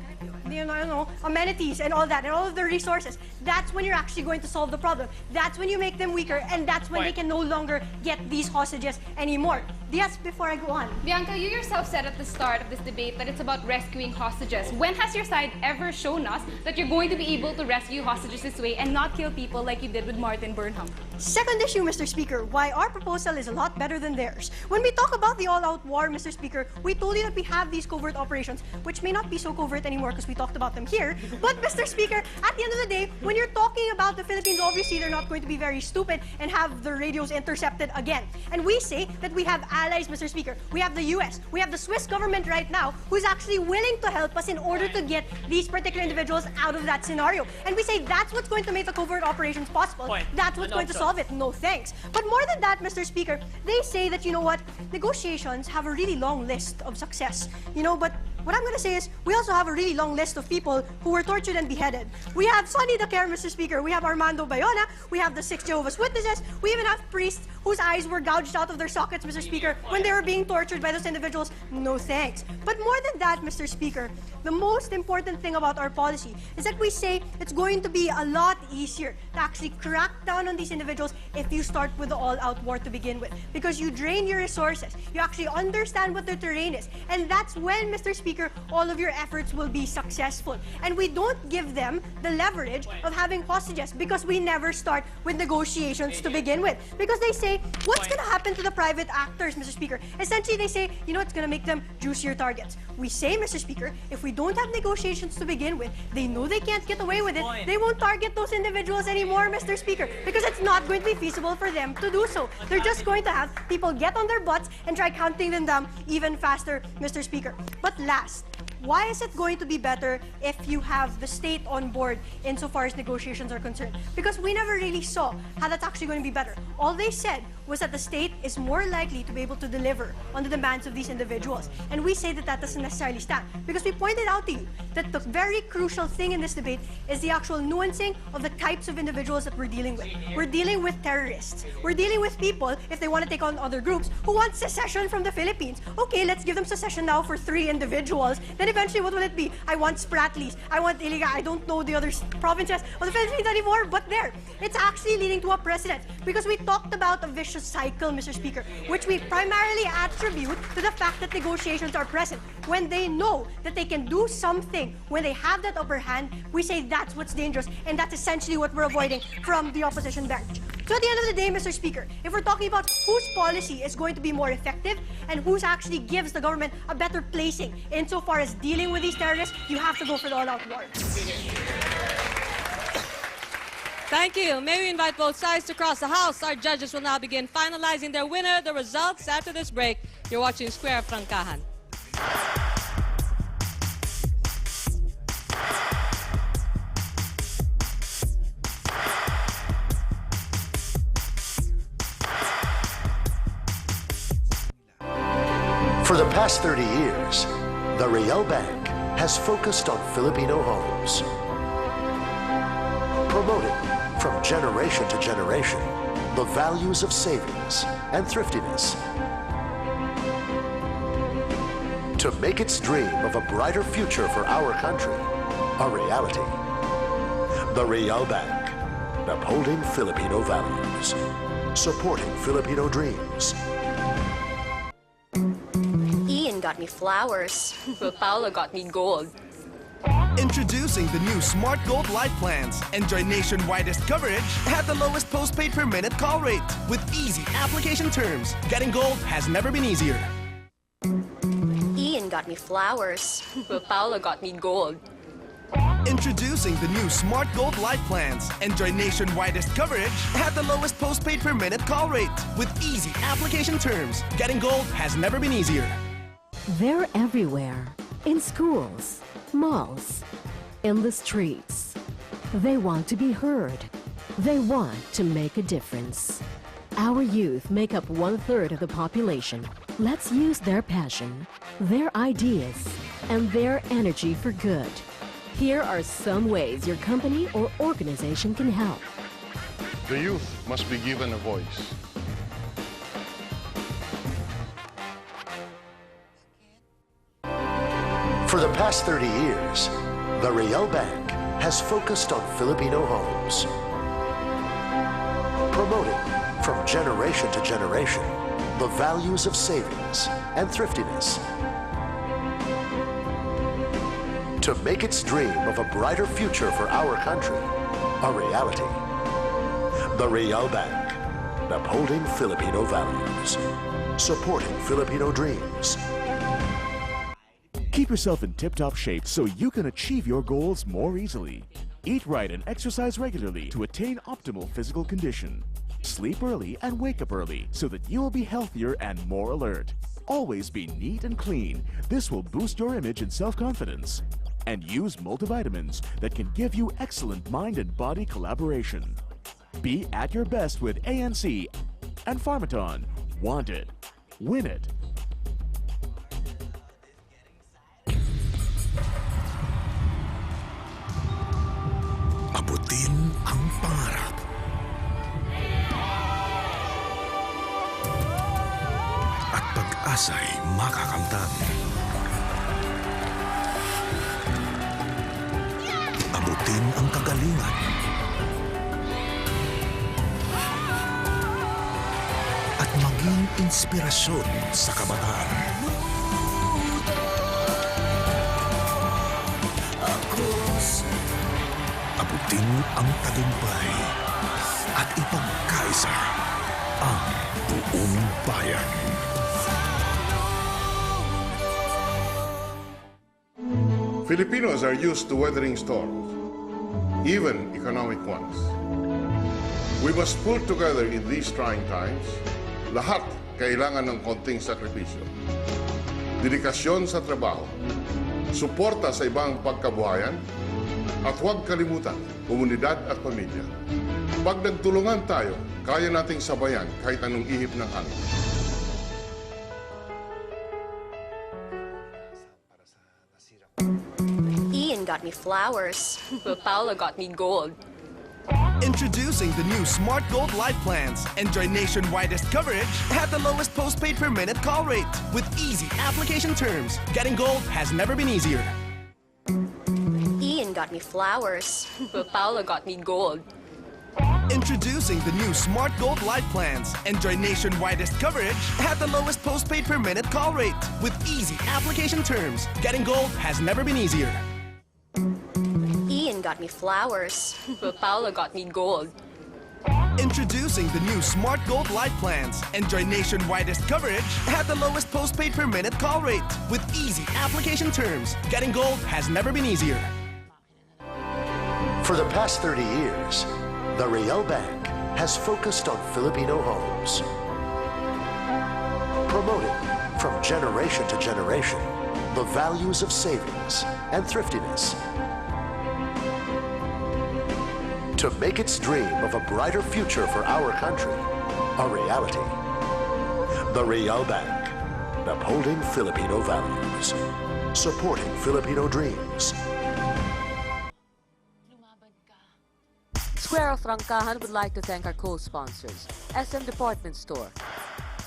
K: amenities and all that, and all of their resources, that's when you're actually going to solve the problem. That's when you make them weaker, and that's when they can no longer get these hostages anymore. Yes, before I go on.
F: Bianca, you yourself said at the start of this debate that it's about rescuing hostages. When has your side ever shown us that you're going to be able to rescue hostages this way and not kill people like you did with Martin Burnham?
K: Second issue, Mr. Speaker, why our proposal is a lot better than theirs. When we talk about the all-out war, Mr. Speaker, we told you that we have these covert operations, which may not be so covert anymore because we talked about them here. But, Mr. Speaker, at the end of the day, when you're talking about the Philippines, obviously they're not going to be very stupid and have the radios intercepted again. And we say that we have allies, Mr. Speaker. We have the US, we have the Swiss government right now who's actually willing to help us in order to get these particular individuals out of that scenario. And we say that's what's going to make the covert operations possible. That's what's going to solve it. No thanks. But more than that, Mr. Speaker, they say that, you know what, negotiations have a really long list of success. But what I'm going to say is, we also have a really long list of people who were tortured and beheaded. We have Sonny the Care, Mr. Speaker. We have Armando Bayona. We have the 6 Jehovah's Witnesses. We even have priests whose eyes were gouged out of their sockets, Mr. Speaker, when they were being tortured by those individuals. No thanks. But more than that, Mr. Speaker, the most important thing about our policy is that we say it's going to be a lot easier to actually crack down on these individuals if you start with the all-out war to begin with. Because you drain your resources. You actually understand what their terrain is. And that's when, Mr. Speaker, all of your efforts will be successful. And we don't give them the leverage of having hostages because we never start with negotiations to begin with. Because they say, what's going to happen to the private actors, Mr. Speaker? Essentially, they say, it's going to make them juicier targets. We say, Mr. Speaker, if we don't have negotiations to begin with, they know they can't get away with it. They won't target those individuals anymore, Mr. Speaker, because it's not going to be feasible for them to do so. They're just going to have people get on their butts and try counting them down even faster, Mr. Speaker. But last, why is it going to be better if you have the state on board insofar as negotiations are concerned? Because we never really saw how that's actually going to be better. All they said was that the state is more likely to be able to deliver on the demands of these individuals. And we say that that doesn't necessarily stand. Because we pointed out to you that the very crucial thing in this debate is the actual nuancing of the types of individuals that we're dealing with. We're dealing with terrorists. We're dealing with people, if they want to take on other groups, who want secession from the Philippines. Okay, let's give them secession now for 3 individuals. Then eventually, what will it be? I want Spratlys. I want Iliga. I don't know the other provinces of the Philippines anymore, but there. It's actually leading to a precedent. Because we talked about a vicious cycle, Mr. Speaker, which we primarily attribute to the fact that negotiations are present. When they know that they can do something, when they have that upper hand, we say that's what's dangerous, and that's essentially what we're avoiding from the opposition bench. So at the end of the day, Mr. Speaker, if we're talking about whose policy is going to be more effective and whose actually gives the government a better placing insofar as dealing with these terrorists, you have to go for the all-out war.
G: Thank you. May we invite both sides to cross the House. Our judges will now begin finalizing their winner. The results after this break. You're watching Square Francahan.
M: For the past 30 years, the Real Bank has focused on Filipino homes, promoting from generation to generation the values of savings and thriftiness to make its dream of a brighter future for our country a reality. The Real Bank, upholding Filipino values, supporting Filipino dreams.
D: Ian got me flowers.
P: Well, Paolo got me gold.
L: Introducing the new Smart Gold Life Plans. Enjoy nationwidest coverage at the lowest postpaid per minute call rate with easy application terms. Getting gold has never been easier.
D: Ian got me flowers.
P: Well, Paolo got me gold.
L: Introducing the new Smart Gold Life Plans. Enjoy nationwidest coverage at the lowest postpaid per minute call rate with easy application terms. Getting gold has never been easier.
O: They're everywhere. In schools, malls, in the streets. They want to be heard. They want to make a difference. Our youth make up 1/3 of the population. Let's use their passion, their ideas, and their energy for good. Here are some ways your company or organization can help.
N: The youth must be given a voice.
M: For the past 30 years, the Real Bank has focused on Filipino homes, promoting from generation to generation the values of savings and thriftiness to make its dream of a brighter future for our country a reality. The Real Bank, upholding Filipino values, supporting Filipino dreams.
Q: Keep yourself in tip-top shape so you can achieve your goals more easily. Eat right and exercise regularly to attain optimal physical condition. Sleep early and wake up early so that you'll be healthier and more alert. Always be neat and clean. This will boost your image and self-confidence. And use multivitamins that can give you excellent mind and body collaboration. Be at your best with ANC and Pharmaton. Want it. Win it.
R: Abutin ang pangarap. At pag-asa'y makakamtan. Abutin ang kagalingan. At maging inspirasyon sa kabataan. Abutin ang tagumpay at ipagkaisa ang buong bayan.
N: Filipinos are used to weathering storms, even economic ones. We must pull together in these trying times. Lahat kailangan ng konting sakripisyo. Dedikasyon sa trabaho, suporta sa ibang pagkabuhayan, at huwag kalimutan, komunidad at pamilya. Pag nagtulungan tayo, kaya nating sabayan kahit anong ihip ng hangin.
D: Ian got me flowers.
P: Well, Paolo got me gold.
L: Introducing the new Smart Gold Life Plans. Enjoy nationwidest coverage at the lowest postpaid per minute call rate with easy application terms. Getting gold has never been easier.
D: Ian got me flowers.
P: Well, Paolo got me gold.
L: Introducing the new Smart Gold Life Plans. Enjoy nationwidest coverage at the lowest postpaid per minute call rate with easy application terms. Getting gold has never been easier.
D: Ian got me flowers.
P: Well, Paolo got me gold.
L: Introducing the new Smart Gold Life Plans. Enjoy nationwidest coverage at the lowest postpaid per minute call rate with easy application terms. Getting gold has never been easier.
M: For the past 30 years, the Real Bank has focused on Filipino homes, promoting from generation to generation the values of savings and thriftiness to make its dream of a brighter future for our country a reality. The Real Bank, and upholding Filipino values. Supporting Filipino dreams.
S: Square of Francahan would like to thank our co-sponsors, SM Department Store,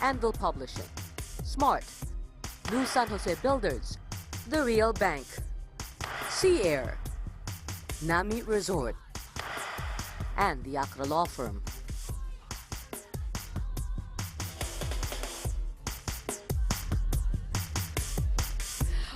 S: Anvil Publishing, Smart, New San Jose Builders, The Real Bank, Sea Air, Nami Resort, and the Accra Law Firm.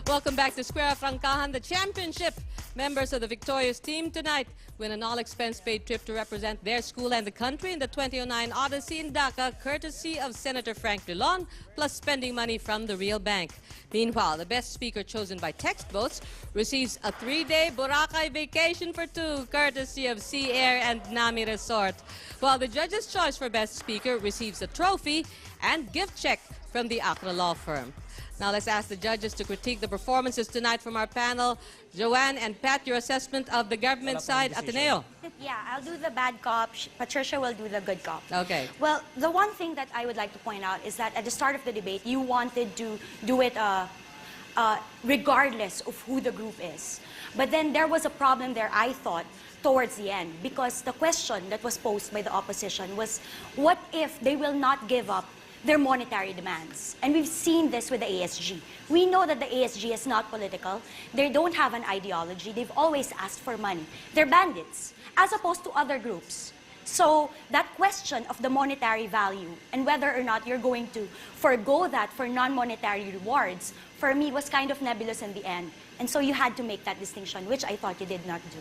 G: Welcome back to Square of Francahan, the championship. Members of the victorious team tonight win an all-expense-paid trip to represent their school and the country in the 2009 Odyssey in Dhaka, courtesy of Senator Frank Drilon, plus spending money from the Real Bank. Meanwhile, the best speaker chosen by text votes receives a 3-day Boracay vacation for two, courtesy of Sea Air and Nami Resort, while the judge's choice for best speaker receives a trophy and gift check from the Accra Law Firm. Now let's ask the judges to critique the performances tonight from our panel. Joanne and Pat, your assessment of the government side, Ateneo.
T: Yeah, I'll do the bad cop. Patricia will do the good cop.
G: Okay.
T: Well, the one thing that I would like to point out is that at the start of the debate, you wanted to do it regardless of who the group is. But then there was a problem there, I thought, towards the end, because the question that was posed by the opposition was, what if they will not give up their monetary demands? And we've seen this with the ASG. We know that the ASG is not political. They don't have an ideology. They've always asked for money. They're bandits, as opposed to other groups. So that question of the monetary value and whether or not you're going to forgo that for non-monetary rewards, for me, was kind of nebulous in the end. And so you had to make that distinction, which I thought you did not do.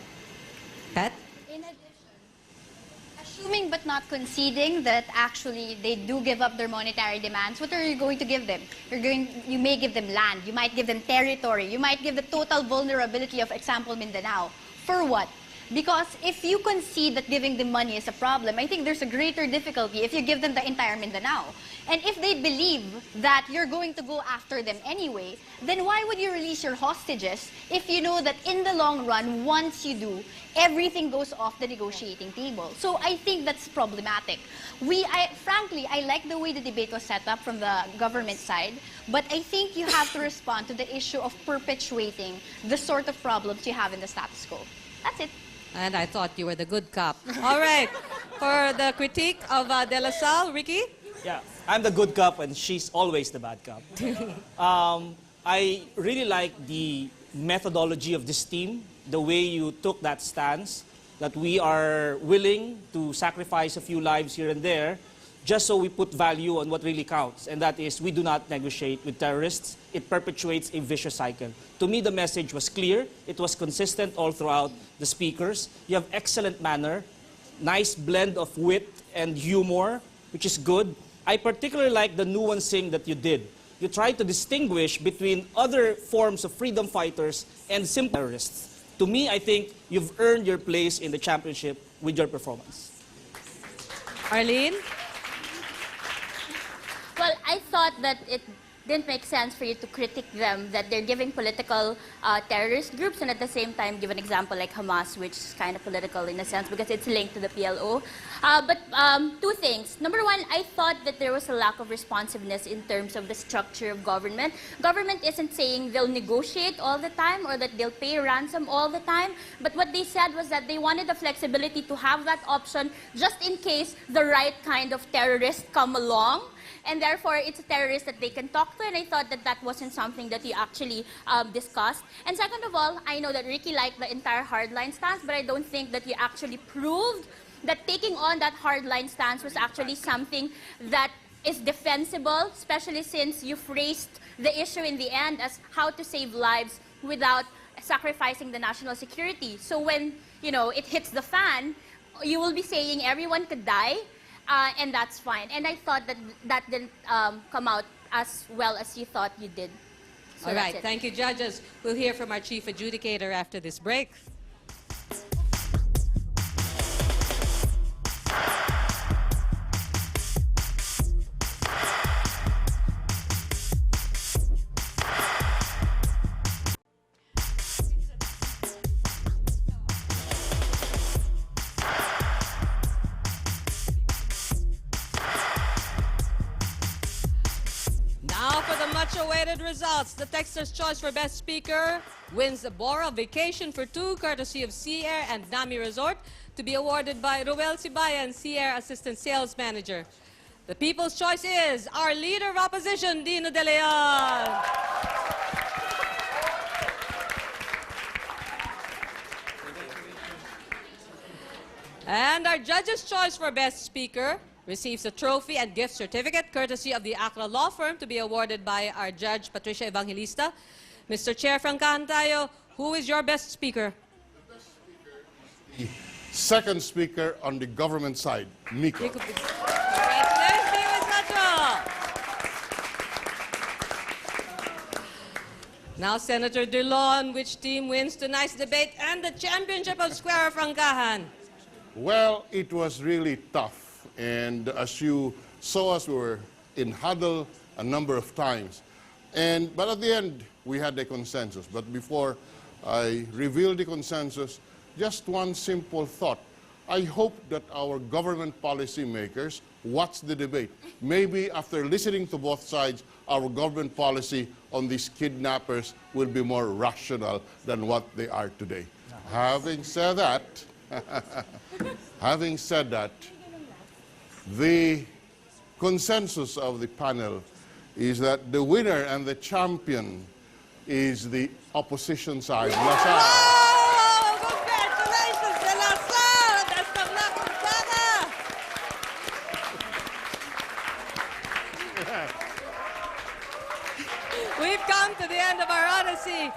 G: Pat?
U: Assuming but not conceding that actually they do give up their monetary demands, what are you going to give them? You may give them land, you might give them territory, you might give the total vulnerability of example Mindanao. For what? Because if you concede that giving them money is a problem, I think there's a greater difficulty if you give them the entire Mindanao. And if they believe that you're going to go after them anyway, then why would you release your hostages if you know that in the long run, once you do, everything goes off the negotiating table? So I think that's problematic. Frankly, I like the way the debate was set up from the government side, but I think you have to respond to the issue of perpetuating the sort of problems you have in the status quo. That's it.
G: And I thought you were the good cop. All right. For the critique of De La Salle, Ricky?
V: Yeah, I'm the good cop and she's always the bad cop. I really like the methodology of this team, the way you took that stance, that we are willing to sacrifice a few lives here and there just so we put value on what really counts, and that is we do not negotiate with terrorists. It perpetuates a vicious cycle. To me, the message was clear. It was consistent all throughout the speakers. You have excellent manner, nice blend of wit and humor, which is good. I particularly like the nuancing that you did. You tried to distinguish between other forms of freedom fighters and simple terrorists. To me, I think you've earned your place in the championship with your performance.
G: Arlene?
U: Well, I thought that it didn't make sense for you to critique them, that they're giving political terrorist groups, and at the same time give an example like Hamas, which is kind of political in a sense because it's linked to the PLO. But two things. Number one, I thought that there was a lack of responsiveness in terms of the structure of government. Government isn't saying they'll negotiate all the time or that they'll pay ransom all the time, but what they said was that they wanted the flexibility to have that option just in case the right kind of terrorist come along. And therefore, it's a terrorist that they can talk to, and I thought that that wasn't something that you actually discussed. And second of all, I know that Ricky liked the entire hardline stance, but I don't think that you actually proved that taking on that hardline stance was actually something that is defensible, especially since you phrased the issue in the end as how to save lives without sacrificing the national security. So when, it hits the fan, you will be saying everyone could die, and that's fine. And I thought that that didn't come out as well as you thought you did. So
G: all right,
U: that's it.
G: thank you, judges. We'll hear from our chief adjudicator after this break. awaited results. The Texter's choice for Best Speaker wins the Bora Vacation for Two, courtesy of Sea Air and Nami Resort, to be awarded by Roel Sibayan, Sea Air Assistant Sales Manager. The People's Choice is our Leader of Opposition, Dino De Leon. And our Judge's Choice for Best Speaker receives a trophy and gift certificate courtesy of the Accra Law Firm to be awarded by our Judge Patricia Evangelista. Mr. Chair, Francahan tayo, who is your best speaker?
N: The second speaker on the government side, Miko.
G: Congratulations, Viewers Metro! Now, Senator Dillon, which team wins tonight's debate and the championship of Square Francahan?
N: Well, it was really tough. And as you saw us, we were in huddle a number of times. But at the end, we had a consensus. But before I reveal the consensus, just one simple thought. I hope that our government policy makers watch the debate. Maybe after listening to both sides, our government policy on these kidnappers will be more rational than what they are today. Having said that, the consensus of the panel is that the winner and the champion is the opposition side.
G: Oh, congratulations, De La Salle! Best of luck, Gonzaga! We've come to the end of our odyssey.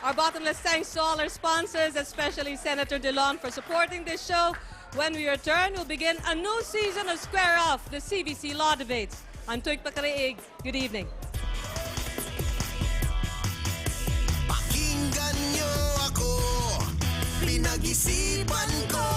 G: Our bottomless thanks to all our sponsors, especially Senator Dillon, for supporting this show. When we return, we'll begin a new season of Square Off, the CBC Law Debates. I'm Tuig Pakariig. Good evening.
R: Pakinggan niyo ako, pinag-isipan ko.